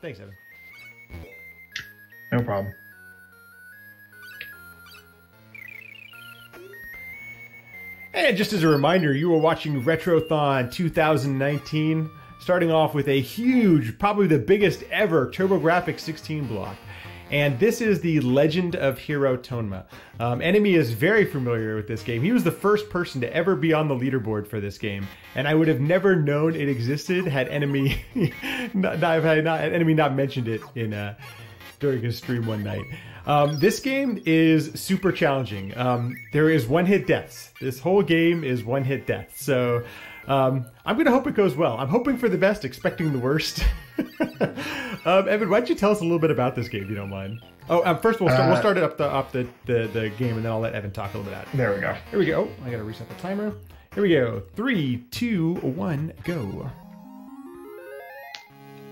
Thanks, Evan. No problem. And just as a reminder, you were watching Retrothon 2019, starting off with a huge, probably the biggest ever TurboGrafx 16 block. And this is the Legend of Hero Tonma. Enemy is very familiar with this game. He was the first person to ever be on the leaderboard for this game, and I would have never known it existed had Enemy not mentioned it in during his stream one night. This game is super challenging. There is one-hit deaths. This whole game is one-hit deaths. So I'm going to hope it goes well. I'm hoping for the best, expecting the worst. Evan, why don't you tell us a little bit about this game, if you don't mind? Oh, first we'll start it up the game, and then I'll let Evan talk a little bit about it. There we go. Here we go. I got to reset the timer. Here we go. 3, 2, 1, go.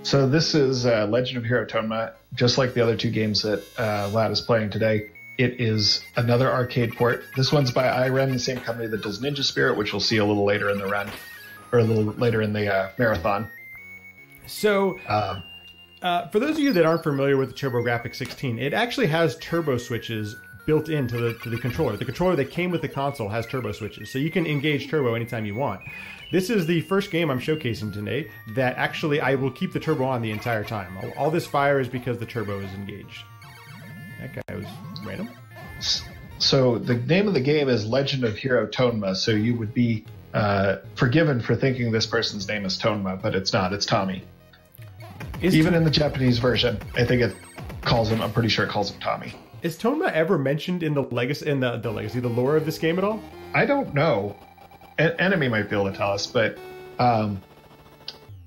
So this is Legend of Hero Tonma. Just like the other two games that Latt is playing today, it is another arcade port. This one's by IREN, the same company that does Ninja Spirit, which we'll see a little later in the run, or a little later in the marathon. So, for those of you that aren't familiar with the TurboGrafx 16, it actually has turbo switches built into the controller. The controller that came with the console has turbo switches, so you can engage turbo anytime you want. This is the first game I'm showcasing today that actually I will keep the turbo on the entire time. All this fire is because the turbo is engaged. That guy was random. So the name of the game is Legend of Hero Tonma, so you would be forgiven for thinking this person's name is Tonma, but it's not. It's Tommy. Even in the Japanese version, I think it calls him. I'm pretty sure it calls him Tommy. Is Tonma ever mentioned in the the lore of this game at all? I don't know. Enemy might be able to tell us, but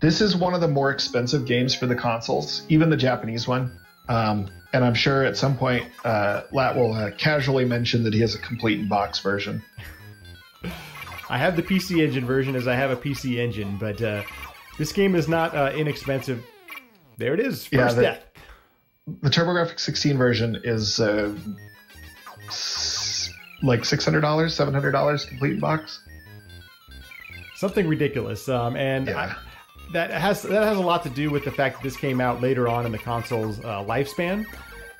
this is one of the more expensive games for the consoles, even the Japanese one. And I'm sure at some point Latt will casually mention that he has a complete in box version. I have the PC Engine version as I have a PC Engine, but this game is not inexpensive. There it is. First death. The TurboGrafx 16 version is like $600, $700 complete in box. Something ridiculous. And yeah. That has a lot to do with the fact that this came out later on in the console's lifespan.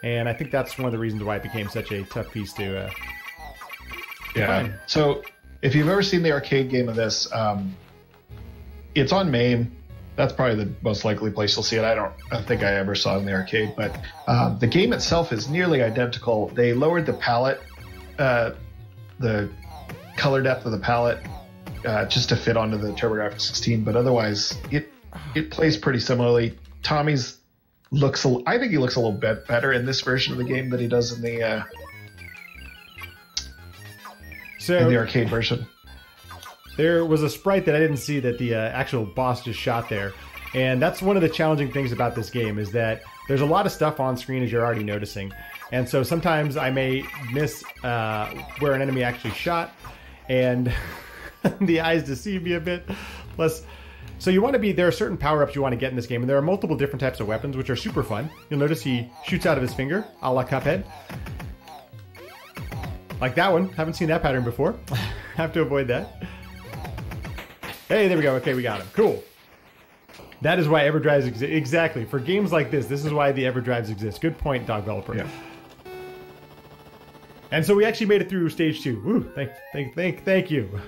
And I think that's one of the reasons why it became such a tough piece to find. So if you've ever seen the arcade game of this, it's on MAME. That's probably the most likely place you'll see it. I don't think I ever saw it in the arcade, but the game itself is nearly identical. They lowered the palette, the color depth of the palette, just to fit onto the TurboGrafx 16, but otherwise it plays pretty similarly. Tommy's I think he looks a little bit better in this version of the game than he does in the arcade version. There was a sprite that I didn't see that the actual boss just shot there. And that's one of the challenging things about this game is that there's a lot of stuff on screen, as you're already noticing. And so sometimes I may miss where an enemy actually shot, and the eyes deceive me a bit. So you want to there are certain power-ups you want to get in this game, and there are multiple different types of weapons, which are super fun. You'll notice he shoots out of his finger, a la Cuphead. Like that one. Haven't seen that pattern before. Have to avoid that. Hey, there we go. Okay, we got him. Cool. That is why EverDrives exist. Exactly. For games like this is why the EverDrives exist. Good point, Dog Developer. Yeah. And so we actually made it through stage 2. Woo! Thank you.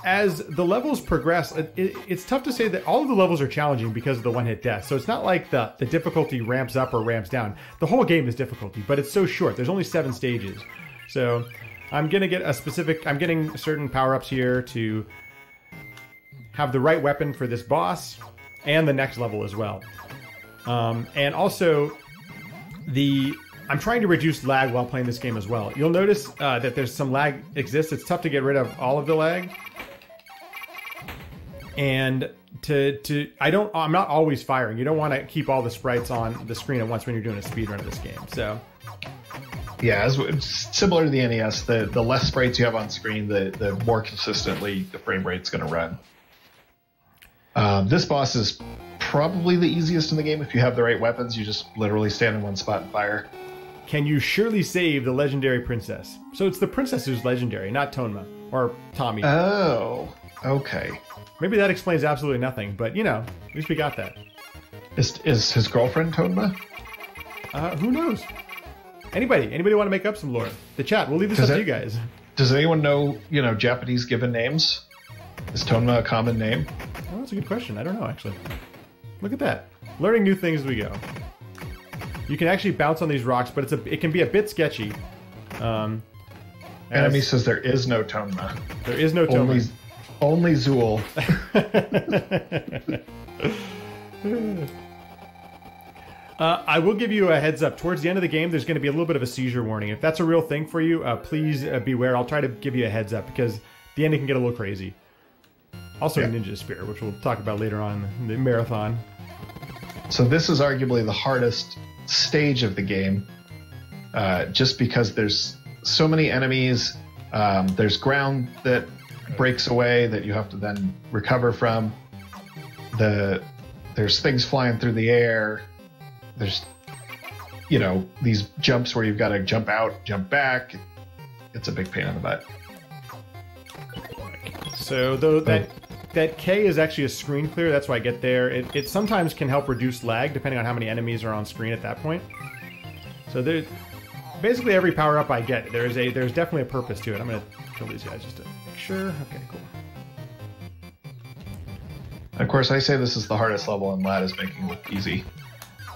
As the levels progress, it's tough to say that all of the levels are challenging because of the one-hit death. So it's not like the difficulty ramps up or ramps down. The whole game is difficulty, but it's so short. There's only 7 stages. So I'm going to get I'm getting certain power-ups here to have the right weapon for this boss and the next level as well. And also, I'm trying to reduce lag while playing this game as well. You'll notice that there's some lag exists. It's tough to get rid of all of the lag. And I'm not always firing. You don't want to keep all the sprites on the screen at once when you're doing a speed run of this game. So yeah, it's similar to the NES. The less sprites you have on screen, the more consistently the frame rate's going to run. This boss is probably the easiest in the game if you have the right weapons. You just literally stand in one spot and fire. Can you surely save the legendary princess? So it's the princess who's legendary, not Tonma or Tommy. Oh. Okay. Maybe that explains absolutely nothing, but you know, at least we got that. Is his girlfriend Tonma? Who knows? Anybody want to make up some lore? The chat. We'll leave this up to you guys. Does anyone know, Japanese given names? Is Tonma a common name? Oh, that's a good question. I don't know, actually. Look at that. Learning new things as we go. You can actually bounce on these rocks, but it can be a bit sketchy. Enemy says there is no Tonma. There is no Tonma. Only Zool. I will give you a heads up. Towards the end of the game, there's going to be a little bit of a seizure warning. If that's a real thing for you, please beware. I'll try to give you a heads up because the ending can get a little crazy. Also, a Ninja Spear, which we'll talk about later on in the marathon. So this is arguably the hardest stage of the game, just because there's so many enemies. There's ground that breaks away that you have to then recover from. There's things flying through the air. There's, these jumps where you've got to jump out, jump back. It's a big pain in the butt. So that K is actually a screen clear. That's why I get there. It sometimes can help reduce lag depending on how many enemies are on screen at that point. So there's basically every power up I get. There's definitely a purpose to it. I'm gonna kill these guys just to make sure. Okay, cool. Of course, I say this is the hardest level, and Latt is making it look easy.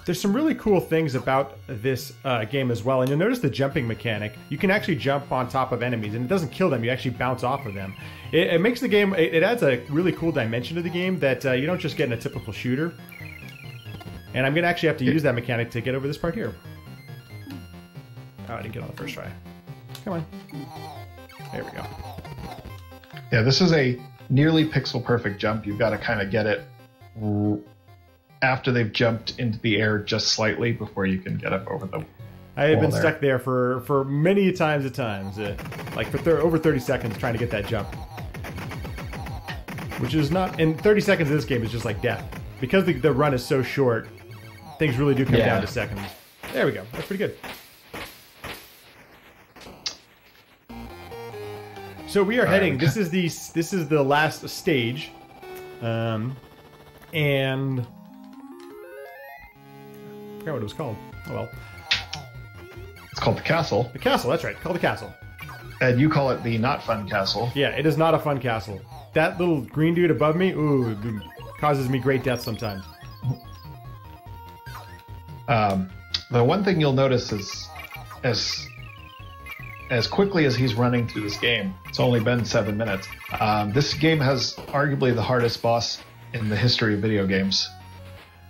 There's some really cool things about this game as well, and you'll notice the jumping mechanic. You can actually jump on top of enemies, and it doesn't kill them. You actually bounce off of them. It makes the game. It adds a really cool dimension to the game that you don't just get in a typical shooter. And I'm gonna actually have to use that mechanic to get over this part here. Oh, I didn't get on the first try. Come on. There we go. Yeah, this is a nearly pixel perfect jump. You've got to kind of get it after they've jumped into the air just slightly before you can get up over the I have been stuck there for many times like for over 30 seconds trying to get that jump. Which is not... And 30 seconds in this game is just like death. Because the run is so short, things really do come down to seconds. There we go. That's pretty good. So we are heading... This is the last stage. And... I forgot what it was called. Oh well. It's called the castle. The castle, that's right. Called the castle. And you call it the not fun castle. Yeah, it is not a fun castle. That little green dude above me, ooh, causes me great death sometimes. The one thing you'll notice is as quickly as he's running through this game, it's only been 7 minutes. This game has arguably the hardest boss in the history of video games.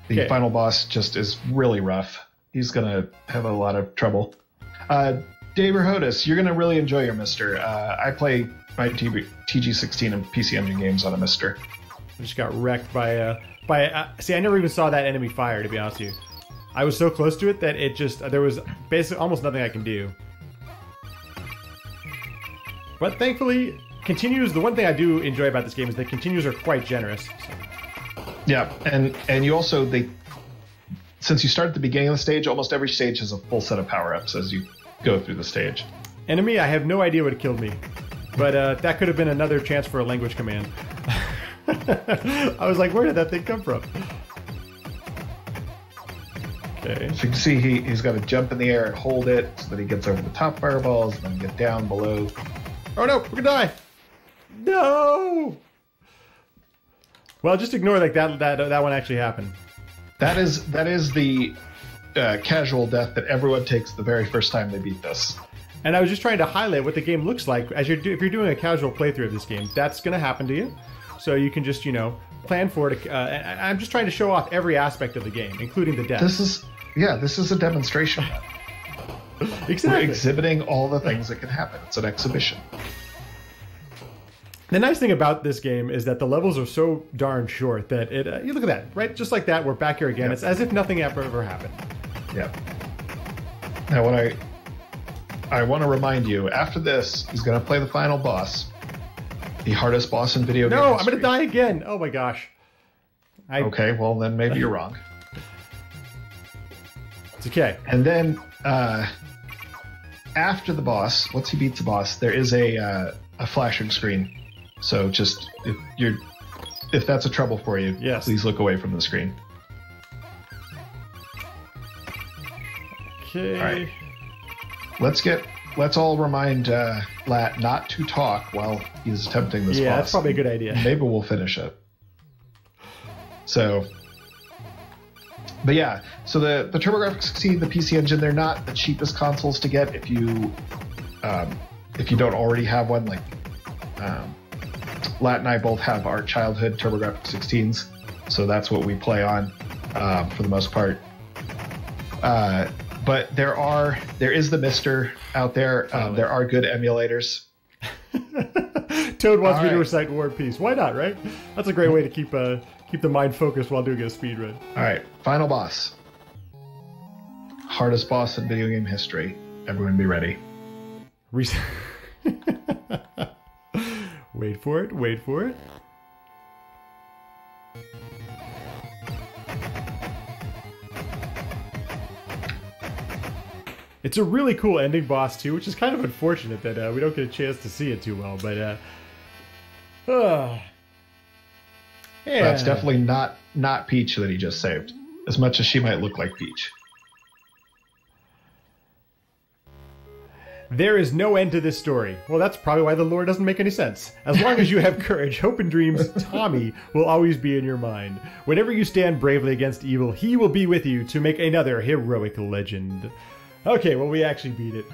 The final boss just is really rough. He's going to have a lot of trouble. Dave Hodis, you're going to really enjoy your Mister. I play my TG16 and PC Engine games on a Mister. I just got wrecked by see, I never even saw that enemy fire, to be honest with you. I was so close to it that it just... There was basically almost nothing I can do. But thankfully, continues... The one thing I do enjoy about this game is the continues are quite generous. So. Yeah, and you also... Since you start at the beginning of the stage, almost every stage has a full set of power-ups as you go through the stage. Enemy, I have no idea what killed me. But that could have been another chance for a language command. I was like, where did that thing come from? Okay. So you can see he's got to jump in the air and hold it so that he gets over the top fireballs and then get down below. Oh no, we're gonna die! No! Well, just ignore like that one actually happened. That is the casual death that everyone takes the very first time they beat this. And I was just trying to highlight what the game looks like as if you're doing a casual playthrough of this game. That's going to happen to you, so you can just plan for it. I'm just trying to show off every aspect of the game, including the death. This is a demonstration. Exactly. We're exhibiting all the things that can happen. It's an exhibition. The nice thing about this game is that the levels are so darn short that you look at that, right? Just like that, we're back here again. Yep. It's as if nothing ever happened. Yep. Now, what I want to remind you, after this, he's going to play the final boss. The hardest boss in video games. No, I'm going to die again. Oh my gosh. Okay, well then maybe you're wrong. It's okay. And then after the boss, once he beats the boss, there is a flashing screen So just if that's a trouble for you, yes, please look away from the screen. Okay. All right. Let's all remind Lat not to talk while he's attempting this boss. Yeah, that's probably a good idea. Maybe we'll finish it. So, but yeah, so the TurboGrafx 16, the PC Engine, they're not the cheapest consoles to get if you don't already have one. Like, Lat and I both have our childhood TurboGrafx 16s, so that's what we play on for the most part. But there is the Mister out there. There are good emulators. Toad wants me to recite War and Peace. Why not, right? That's a great way to keep the mind focused while doing a speed run. All right, final boss. Hardest boss in video game history. Everyone be ready. Wait for it. Wait for it. It's a really cool ending boss too, which is kind of unfortunate that we don't get a chance to see it too well. But yeah. That's definitely not Peach that he just saved, as much as she might look like Peach. There is no end to this story. Well, that's probably why the lore doesn't make any sense. As long as you have courage, hope, and dreams, Tommy will always be in your mind. Whenever you stand bravely against evil, he will be with you to make another heroic legend. Okay, well, we actually beat it.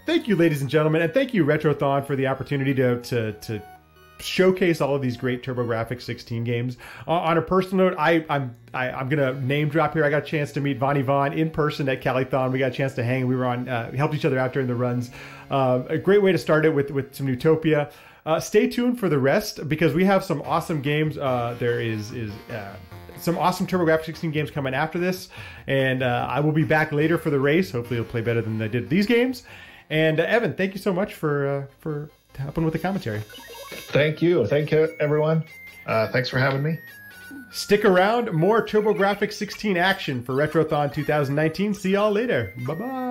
Thank you, ladies and gentlemen, and thank you, Retrothon, for the opportunity to showcase all of these great TurboGrafx 16 games. On a personal note, I'm gonna name drop here. I got a chance to meet Vonnie Vaughn in person at Calithon. We got a chance to hang. We were on, helped each other out during the runs. A great way to start it with some Utopia. Stay tuned for the rest because we have some awesome games. There is some awesome TurboGrafx 16 games coming after this, and I will be back later for the race. Hopefully, it'll play better than I did these games. And Evan, thank you so much for helping with the commentary. Thank you, everyone. Thanks for having me. Stick around, more TurboGrafx 16 action for Retrothon 2019. See y'all later. Bye bye.